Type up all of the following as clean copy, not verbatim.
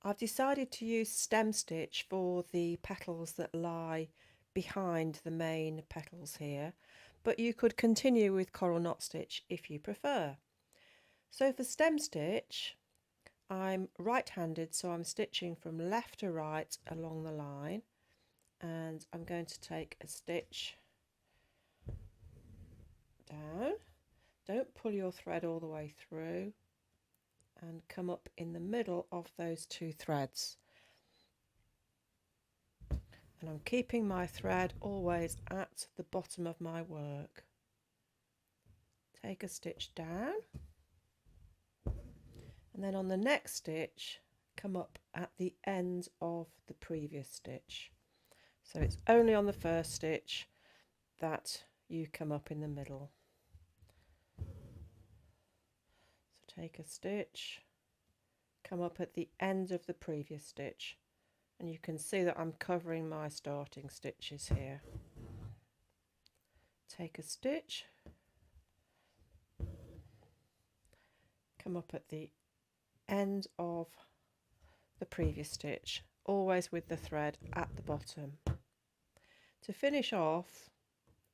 I've decided to use stem stitch for the petals that lie behind the main petals here, but you could continue with coral knot stitch if you prefer. So for stem stitch, I'm right-handed, so I'm stitching from left to right along the line, and I'm going to take a stitch down. Don't pull your thread all the way through, and come up in the middle of those two threads. And I'm keeping my thread always at the bottom of my work. Take a stitch down, and then on the next stitch come up at the end of the previous stitch. So it's only on the first stitch that you come up in the middle. So take a stitch, come up at the end of the previous stitch, and you can see that I'm covering my starting stitches here. Take a stitch, come up at the end of the previous stitch, always with the thread at the bottom. To finish off,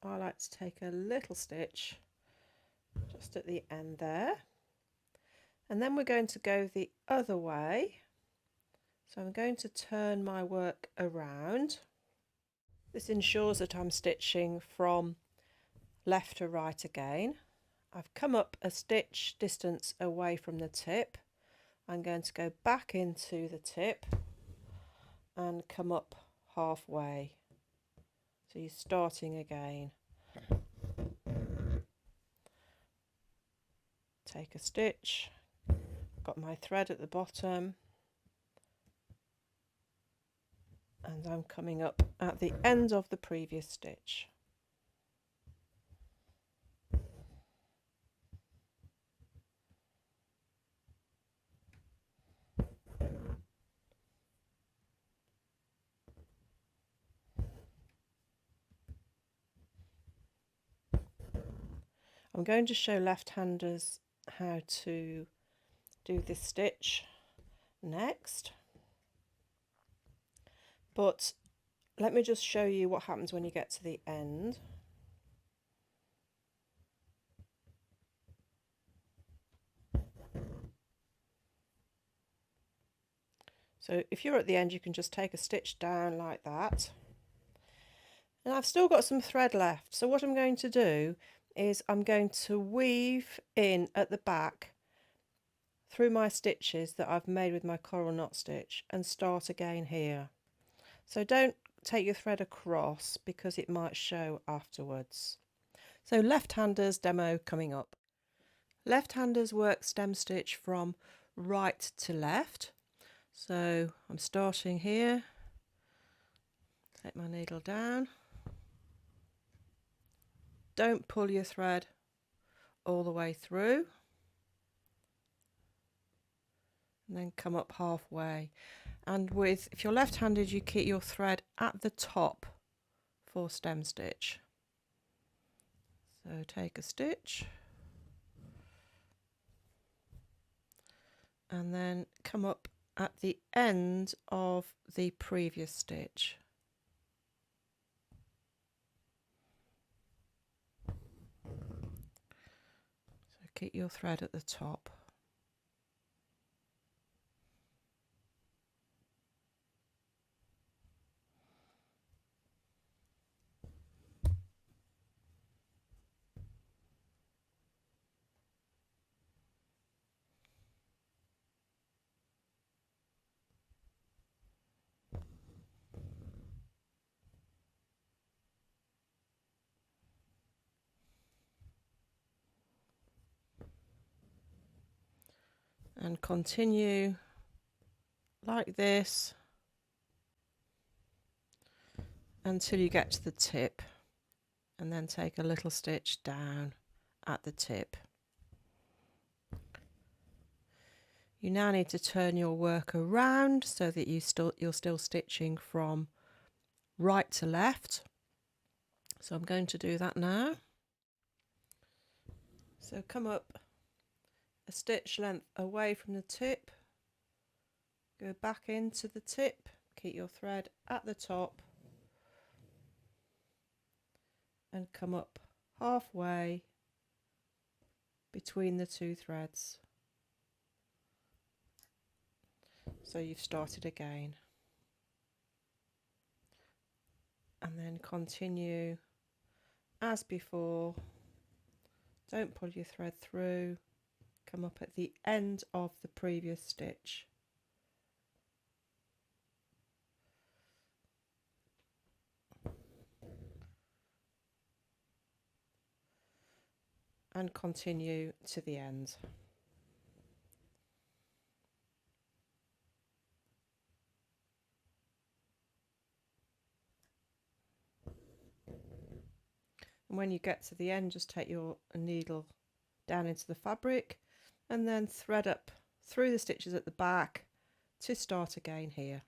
I like to take a little stitch just at the end there, and then we're going to go the other way. So I'm going to turn my work around. This ensures that I'm stitching from left to right again. I've come up a stitch distance away from the tip. I'm going to go back into the tip and come up halfway. So you're starting again. Take a stitch, got my thread at the bottom, and I'm coming up at the end of the previous stitch. I'm going to show left-handers how to do this stitch next, but let me just show you what happens when you get to the end. So if you're at the end, you can just take a stitch down like that. And I've still got some thread left, so what I'm going to do is I'm going to weave in at the back through my stitches that I've made with my coral knot stitch and start again here. So don't take your thread across because it might show afterwards. So left-handers demo coming up. Left-handers work stem stitch from right to left. So I'm starting here, take my needle down, don't pull your thread all the way through, and then come up halfway. And if you're left-handed, you keep your thread at the top for stem stitch. So take a stitch and then come up at the end of the previous stitch. So keep your thread at the top. And continue like this until you get to the tip, and then take a little stitch down at the tip. You now need to turn your work around so that you're still stitching from right to left. So I'm going to do that now. So come up a stitch length away from the tip, Go back into the tip, keep your thread at the top and come up halfway between the two threads. So you've started again. And then continue as before. Don't pull your thread through. Come up at the end of the previous stitch. And continue to the end. And when you get to the end, just take your needle down into the fabric and then thread up through the stitches at the back to start again here.